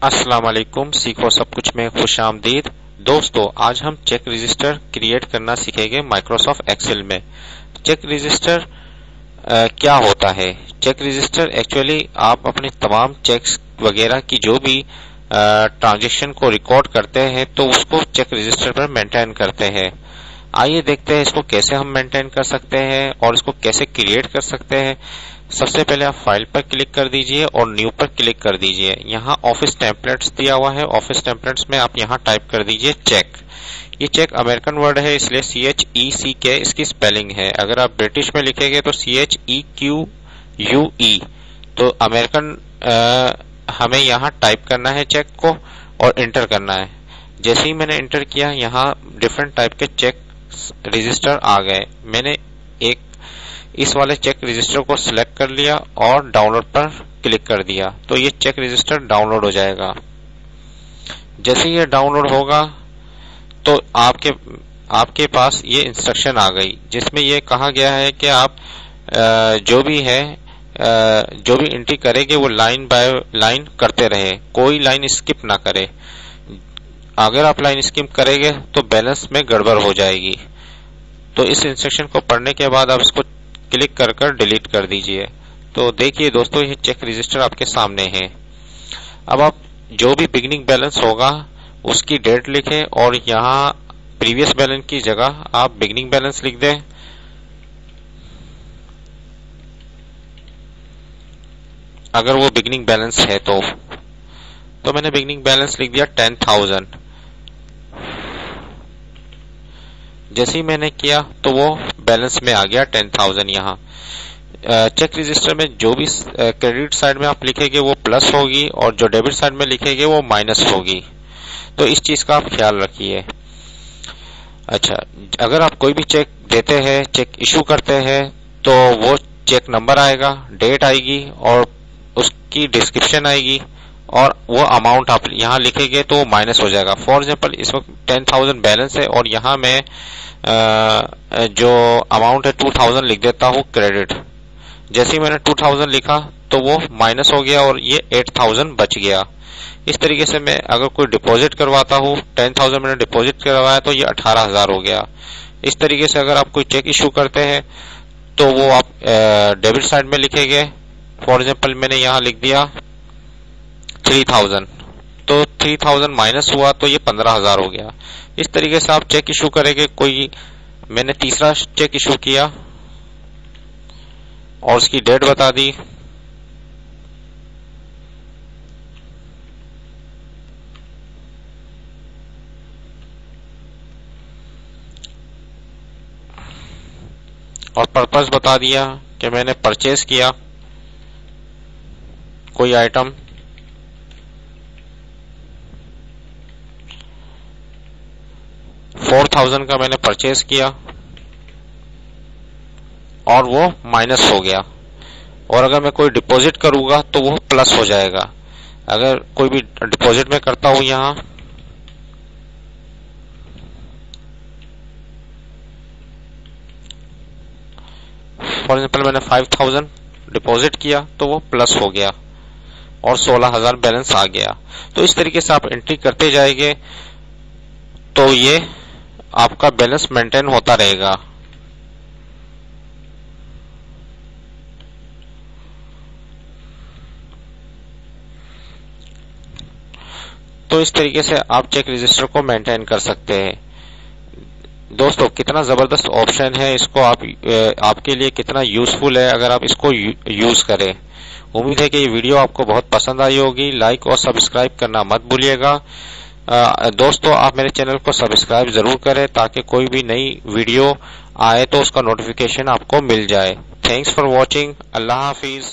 अस्सलाम वालेकुम। सीखो सब कुछ में खुश आमदीद। दोस्तों, आज हम चेक रजिस्टर क्रिएट करना सीखेंगे माइक्रोसॉफ्ट एक्सेल में। चेक रजिस्टर क्या होता है? चेक रजिस्टर एक्चुअली आप अपने तमाम चेक्स वगैरह की जो भी ट्रांजैक्शन को रिकॉर्ड करते हैं तो उसको चेक रजिस्टर पर मेंटेन करते हैं। आइए देखते हैं इसको कैसे हम मेंटेन कर सकते हैं और इसको कैसे क्रिएट कर सकते हैं। सबसे पहले आप फाइल पर क्लिक कर दीजिए और न्यू पर क्लिक कर दीजिए। यहाँ ऑफिस टेम्पलेट्स दिया हुआ है। ऑफिस टेम्पलेट्स में आप यहाँ टाइप कर दीजिए चेक। ये चेक अमेरिकन वर्ड है इसलिए CHECK इसकी स्पेलिंग है। अगर आप ब्रिटिश में लिखेंगे तो CHEQUE। तो अमेरिकन हमें यहाँ टाइप करना है चेक को और इंटर करना है। जैसे ही मैंने इंटर किया यहाँ डिफरेंट टाइप के चेक रजिस्टर आ गए। मैंने एक इस वाले चेक रजिस्टर को सिलेक्ट कर लिया और डाउनलोड पर क्लिक कर दिया तो ये चेक रजिस्टर डाउनलोड हो जाएगा। जैसे ये डाउनलोड होगा तो आपके पास ये इंस्ट्रक्शन आ गई जिसमें ये कहा गया है कि आप जो भी एंट्री करेंगे वो लाइन बाय लाइन करते रहे, कोई लाइन स्किप ना करे। अगर आप लाइन स्किप करेंगे तो बैलेंस में गड़बड़ हो जाएगी। तो इस इंस्ट्रक्शन को पढ़ने के बाद आप इसको क्लिक कर डिलीट कर दीजिए। तो देखिए दोस्तों, ये चेक रजिस्टर आपके सामने है। अब आप जो भी बिगिनिंग बैलेंस होगा उसकी डेट लिखें और यहाँ प्रीवियस बैलेंस की जगह आप बिगिनिंग बैलेंस लिख दें। अगर वो बिगिनिंग बैलेंस है तो मैंने बिगिनिंग बैलेंस लिख दिया 10,000। जैसे ही मैंने किया तो वो बैलेंस में आ गया 10,000। यहाँ चेक रजिस्टर में जो भी क्रेडिट साइड में आप लिखेंगे वो प्लस होगी और जो डेबिट साइड में लिखेंगे वो माइनस होगी। तो इस चीज का आप ख्याल रखिए। अच्छा, अगर आप कोई भी चेक देते हैं, चेक इशू करते हैं तो वो चेक नंबर आएगा, डेट आएगी और उसकी डिस्क्रिप्शन आएगी और वो अमाउंट आप यहाँ लिखेंगे तो माइनस हो जाएगा। फॉर एग्जाम्पल इस वक्त 10,000 बैलेंस है और यहाँ मैं जो अमाउंट है 2,000 लिख देता हूँ क्रेडिट। जैसे ही मैंने 2,000 लिखा तो वो माइनस हो गया और ये 8,000 बच गया। इस तरीके से मैं अगर कोई डिपॉजिट करवाता हूँ, 10,000 मैंने डिपॉजिट करवाया तो ये 18,000 हो गया। इस तरीके से अगर आप कोई चेक इशू करते हैं तो वो आप डेबिट साइड में लिखेंगे। फॉर एग्जाम्पल मैंने यहाँ लिख दिया 3,000 तो 3,000 माइनस हुआ तो ये 15,000 हो गया। इस तरीके से आप चेक इशू करेंगे। मैंने तीसरा चेक इशू किया और उसकी डेट बता दी। और पर्पस बता दिया कि मैंने परचेज किया कोई आइटम। $4,000 का मैंने परचेज किया और वो माइनस हो गया। और अगर मैं कोई डिपॉजिट करूंगा तो वो प्लस हो जाएगा। अगर कोई भी डिपॉजिट में करता हूं यहाँ फॉर एग्जाम्पल मैंने 5,000 डिपॉजिट किया तो वो प्लस हो गया और 16,000 बैलेंस आ गया। तो इस तरीके से आप एंट्री करते जाएंगे तो ये आपका बैलेंस मेंटेन होता रहेगा। तो इस तरीके से आप चेक रजिस्टर को मेंटेन कर सकते हैं। दोस्तों, कितना जबरदस्त ऑप्शन है, इसको आपके लिए कितना यूजफुल है अगर आप इसको यूज करें। उम्मीद है कि ये वीडियो आपको बहुत पसंद आई होगी। लाइक और सब्सक्राइब करना मत भूलिएगा। दोस्तों, आप मेरे चैनल को सब्सक्राइब जरूर करें ताकि कोई भी नई वीडियो आए तो उसका नोटिफिकेशन आपको मिल जाए। Thanks for watching. Allah Hafiz.